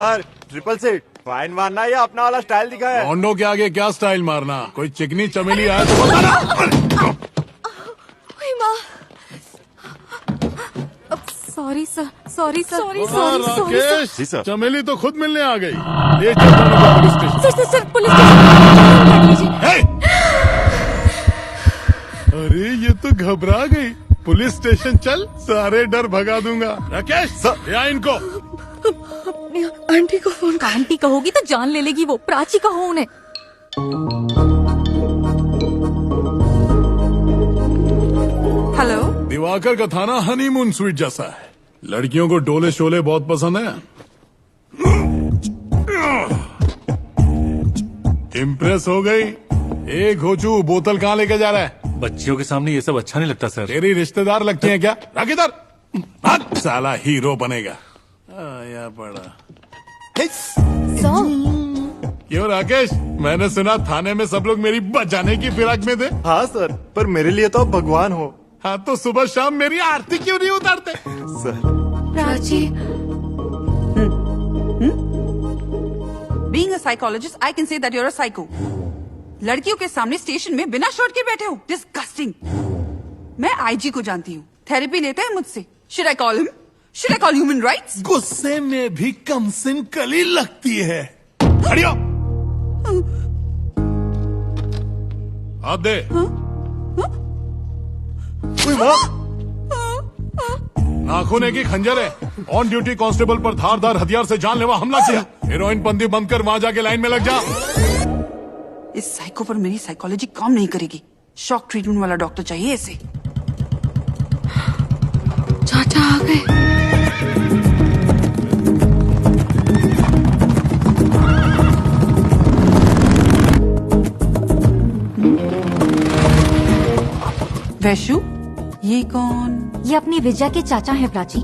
यार triple seat fine मारना या अपना वाला स्टाइल दिखा है। लॉन्डो के आगे क्या स्टाइल मारना, कोई चिकनी चमेली आया तो बताना। Sorry sir, sorry sir, sorry Rakesh, जी सर। चमेली तो खुद मिलने आ गई। ले चल दोनों को police station. Sir police station. हे! अरे ये तो घबरा गई। पुलिस स्टेशन चल, सारे डर भगा दूंगा। राकेश सर। या इनको। अपनी आंटी को फोन कर। आंटी कहोगी तो जान ले लेगी वो। प्राची कहो उन्हें। हेलो। दिवाकर का थाना हनीमून स्वीट जैसा है। लड़कियों को डोले शोले बहुत पसंद है। इम्प्रेस हो गई। एक घोचू बोतल कहाँ लेके जा रहा है? बच्चियों के सामने ये सब अच्छा नहीं लगता सर। तेरी रिश्तेदार लगती है क्या? रख इधर। भाग, साला हीरो बनेगा। आया पड़ा। क्यों राकेश, मैंने सुना थाने में सब लोग मेरी बचाने की फिराक में थे। हाँ सर, पर मेरे लिए तो आप भगवान हो। हाँ तो सुबह शाम मेरी आरती क्यों नहीं उतारते? Sir Prachi, Being a psychologist, I can say that you're a psycho. लड़कियों के सामने स्टेशन में बिना शर्ट के बैठे हो। Disgusting. मैं आईजी को जानती हूँ। थेरेपी लेते हैं मुझसे। Should I call him? Should I call human rights? गुस्से में भी कमसिन कली लगती है। खड़ी हो। हाथ दे। कोई माँ। नाखून की खंजर है। ऑन ड्यूटी कांस्टेबल पर धारदार हथियार से जानलेवा हमला किया। हीरोइन पंदी बंद कर वहां जाके लाइन में लग जा। इस साइको पर मेरी साइकोलॉजी काम नहीं करेगी। शॉक ट्रीटमेंट वाला डॉक्टर चाहिए इसे। चाचा आ गए। वैशु, ये कौन? ये अपनी विजया के चाचा हैं Prachi.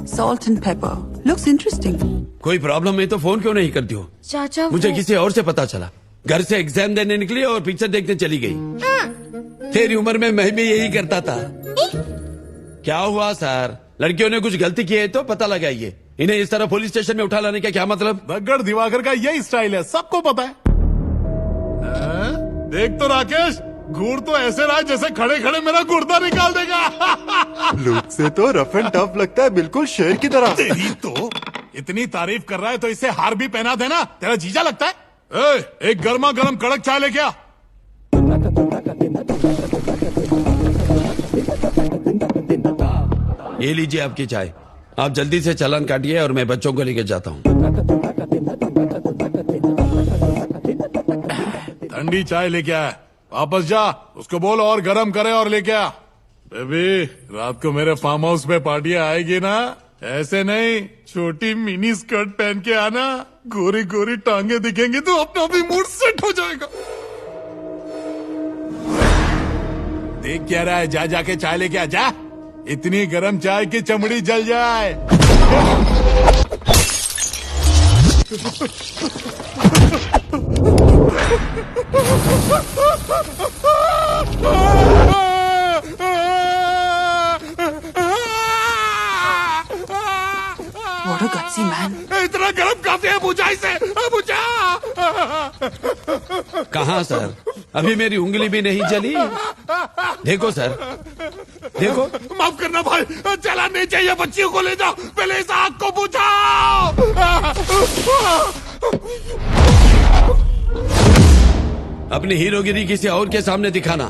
Salt and pepper. Looks interesting. कोई प्रॉब्लम है तो फोन क्यों नहीं करती हो? चाचा मुझे किसी और से पता चला। घर से एग्जाम देने निकली और पिक्चर देखने चली गई। तेरी उम्र में मैं भी यही करता था। क्या हुआ सर? लड़कियों ने कुछ गलती की है तो पता लगाइए। इन्हें इस तरह पुलिस स्टेशन में उठा लाने का क्या मतलब? दग्गड़ दिवाकर का यही स्टाइल है, सबको पता है। देख तो राकेश, घूर तो ऐसे रहा जैसे खड़े खड़े मेरा गुर्दा निकाल देगा। लुक से तो रफ एंड टफ लगता है, बिल्कुल शेर की तरह। तेरी तो इतनी तारीफ कर रहा है तो इसे हार भी पहना देना। तेरा जीजा लगता है। एक गर्मा गर्म कड़क चाय लेके आ। ये लीजिए आपकी चाय। आप जल्दी से चालान काटिए और मैं बच्चों को लेके जाता हूँ। ठंडी चाय लेके आया। वापस जा, उसको बोल और गरम करे और लेके आ। बेबी, रात को मेरे फार्म हाउस पे पार्टियां आएगी ना? ऐसे नहीं, छोटी मिनी स्कर्ट पहन के आना। गोरी गोरी टांगे दिखेंगी तो अपना भी मूड सेट हो जाएगा। देख क्या रहा है? जा जाके चाय लेके आ जा। इतनी गरम चाय की चमड़ी जल जाए। What a gutsy man. इतना गरम काफी है, बुझा इसे, बुझा। कहाँ सर? अभी मेरी उंगली भी नहीं जली। देखो सर, देखो। माफ करना भाई, चला नहीं चाहिए। बच्चियों को ले जाओ, पहले इस आग को बुझाओ। अपनी हीरोगिरी किसी और के सामने दिखाना।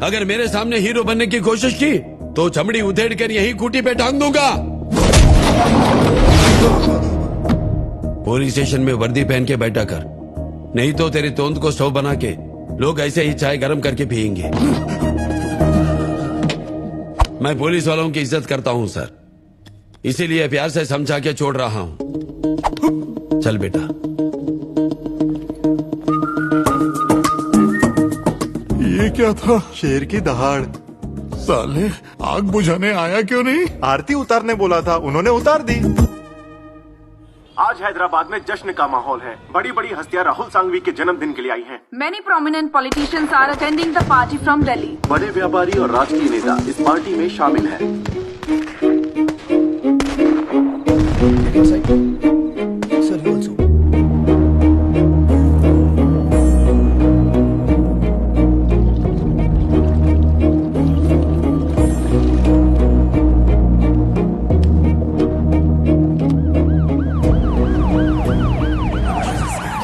अगर मेरे सामने हीरो बनने की कोशिश की तो चमड़ी उधेड़ कर यही खूंटी पे टांग दूंगा। पुलिस स्टेशन में वर्दी पहन के बैठा कर, नहीं तो तेरी तोंद को स्टोव बना के लोग ऐसे ही चाय गरम करके पियेंगे। मैं पुलिस वालों की इज्जत करता हूँ सर, इसीलिए प्यार से समझा के छोड़ रहा हूँ। चल बेटा। ये क्या था? शेर की दहाड़। साले, आग बुझाने आया क्यों नहीं? आरती उतारने बोला था, उन्होंने उतार दी। आज आज हैदराबाद में जश्न का माहौल है। बड़ी बड़ी हस्तियां राहुल सांघवी के जन्मदिन के लिए आई हैं। Many prominent politicians are attending the party from Delhi. बड़े व्यापारी और राजकीय नेता इस पार्टी में शामिल हैं।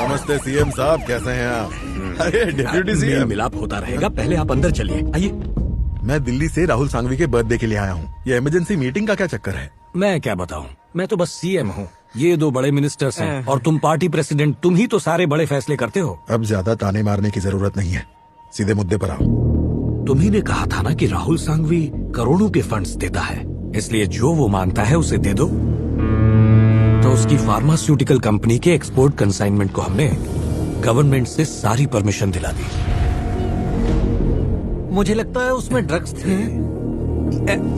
नमस्ते सीएम साहब, कैसे हैं आप? अरे डिप्यूटी सीएम, मिलाप होता रहेगा, पहले आप अंदर चलिए। आइए। मैं दिल्ली से राहुल सांघवी के बर्थडे के लिए आया हूँ। ये इमरजेंसी मीटिंग का क्या चक्कर है? मैं क्या बताऊं, मैं तो बस सीएम हूँ, ये दो बड़े मिनिस्टर्स हैं और तुम पार्टी प्रेसिडेंट। तुम ही तो सारे बड़े फैसले करते हो। अब ज्यादा ताने मारने की जरूरत नहीं है, सीधे मुद्दे पर आओ। तुम्ही ने कहा था ना कि राहुल सांघवी करोड़ों के फंड्स देता है, इसलिए जो वो मांगता है उसे दे दो। तो उसकी फार्मास्यूटिकल कंपनी के एक्सपोर्ट कंसाइनमेंट को हमने गवर्नमेंट से सारी परमिशन दिला दी। मुझे लगता है उसमें ड्रग्स थे।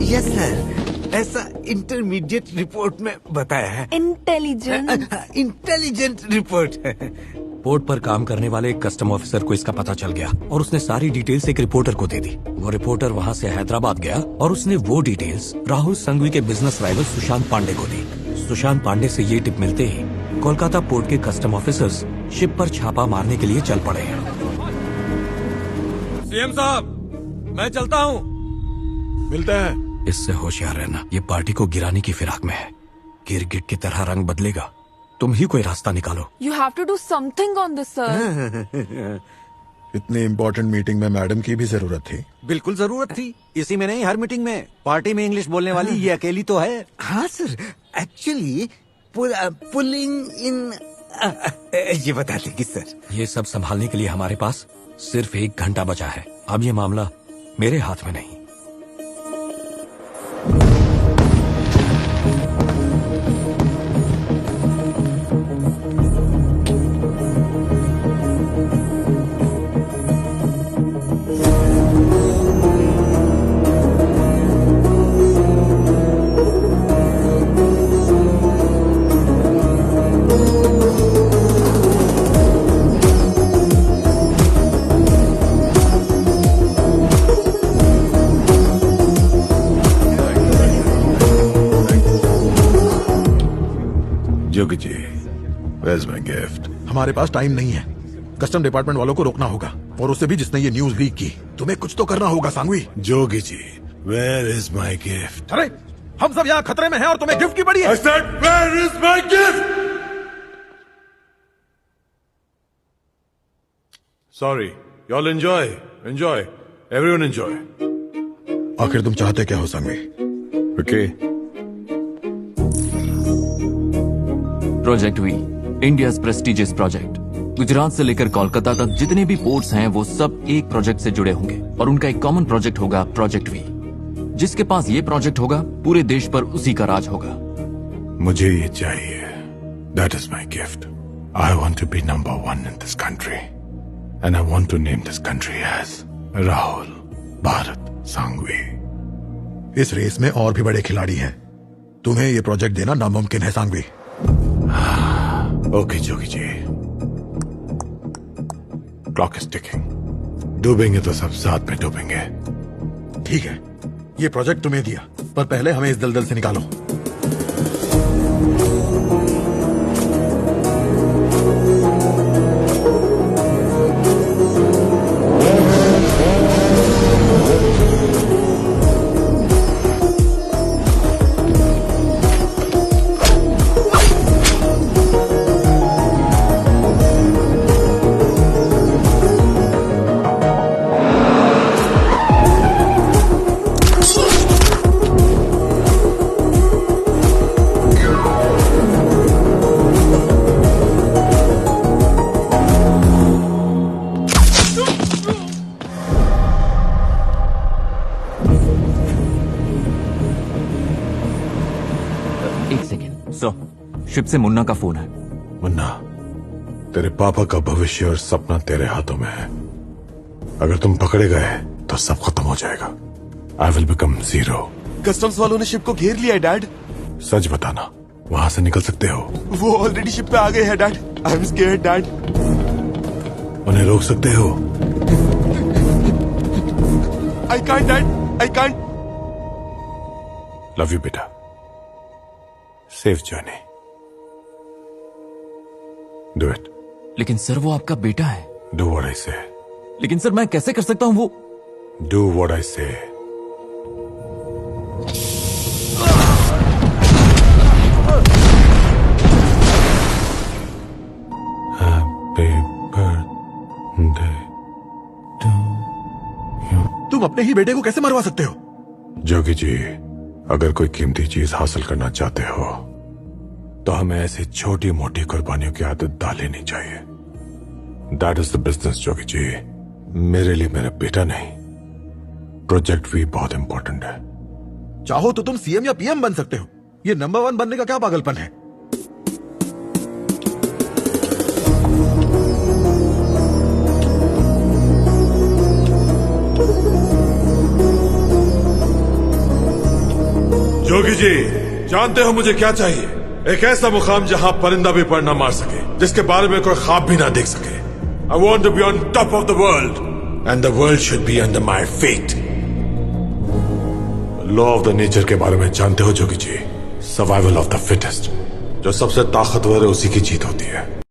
यस सर, ऐसा इंटरमीडिएट रिपोर्ट में बताया है। इंटेलिजेंट रिपोर्ट है। पोर्ट पर काम करने वाले एक कस्टम ऑफिसर को इसका पता चल गया और उसने सारी डिटेल्स एक रिपोर्टर को दे दी। वो रिपोर्टर वहाँ से हैदराबाद गया और उसने वो डिटेल्स राहुल सांघवी के बिजनेस राइवल सुशांत पांडे को दी। सुशांत पांडे से ये टिप मिलते ही कोलकाता पोर्ट के कस्टम ऑफिसर्स शिप पर छापा मारने के लिए चल पड़े हैं। सीएम साहब, मैं चलता हूँ। मिलते हैं। इससे होशियार रहना, ये पार्टी को गिराने की फिराक में है। गिरगिट की तरह रंग बदलेगा, तुम ही कोई रास्ता निकालो। You have to do something on this, sir. इतनी इम्पोर्टेंट मीटिंग में मैडम की भी जरूरत थी। बिल्कुल जरूरत थी, इसी में नहीं हर मीटिंग में। पार्टी में इंग्लिश बोलने वाली ये अकेली तो है। हाँ सर, एक्चुअली पुलिंग इन ये बता देगी सर। ये सब संभालने के लिए हमारे पास सिर्फ 1 घंटा बचा है। अब ये मामला मेरे हाथ में नहीं। Jogi ji, where's my gift? हमारे पास टाइम नहीं है। कस्टम डिपार्टमेंट वालों को रोकना होगा, और उससे भी जिसने ये न्यूज लीक की। तुम्हें कुछ तो करना होगा Sanghvi. Jogi ji, where is my gift? अरे हम सब यहाँ खतरे में हैं और तुम्हें गिफ्ट की पड़ी है। I said, where is my gift? Sorry, y'all enjoy, everyone enjoy. आखिर तुम चाहते क्या हो Sanghvi? Okay. Project V, India's prestigious project. Gujarat से लेकर कोलकाता तक जितने भी पोर्ट्स हैं वो सब एक प्रोजेक्ट से जुड़े होंगे और उनका एक कॉमन प्रोजेक्ट होगा, प्रोजेक्ट वी। जिसके पास ये प्रोजेक्ट होगा पूरे देश पर उसी का राज होगा। मुझे ये चाहिए। That is my gift. I want to be number 1 in this country. And I want to name this country as Rahul Bharat Sanghvi. इस रेस में और भी बड़े खिलाड़ी हैं। तुम्हें ये प्रोजेक्ट देना नामुमकिन है Sanghvi. Okay Jogi ji, clock is ticking. डूबेंगे तो सब साथ में डूबेंगे। ठीक है, ये प्रोजेक्ट तुम्हें दिया, पर पहले हमें इस दलदल से निकालो। शिप से मुन्ना का फोन है। मुन्ना, तेरे पापा का भविष्य और सपना तेरे हाथों में है। अगर तुम पकड़े गए तो सब खत्म हो जाएगा। I will become 0। कस्टम्स वालों ने शिप को घेर लिया है डैड। सच बताना, वहां से निकल सकते हो? वो ऑलरेडी शिप पे आ गए हैं dad. I am scared dad. उन्हें रोक सकते हो? I can't dad, I can't. Love you बेटा। Safe journey. Do it. लेकिन सर वो आपका बेटा है। डू व्हाट आई से। लेकिन सर मैं कैसे कर सकता हूँ वो? डू व्हाट आई से। तुम अपने ही बेटे को कैसे मरवा सकते हो? जोगी जी, अगर कोई कीमती चीज हासिल करना चाहते हो तो हमें ऐसी छोटी मोटी कुर्बानियों की आदत डालनी नहीं चाहिए। That is the business Jogi ji. मेरे लिए मेरा बेटा नहीं, प्रोजेक्ट भी बहुत इंपॉर्टेंट है। चाहो तो तुम सीएम या पीएम बन सकते हो। ये नंबर 1 बनने का क्या पागलपन है? जोगी जी, जानते हो मुझे क्या चाहिए? एक ऐसा मुकाम जहां परिंदा भी पर ना मार सके, जिसके बारे में कोई ख्वाब भी ना देख सके। I want to be on top of the world, and the world should be under my feet. Law of the nature के बारे में जानते हो Jogi ji? Survival of the fittest. जो सबसे ताकतवर है उसी की जीत होती है।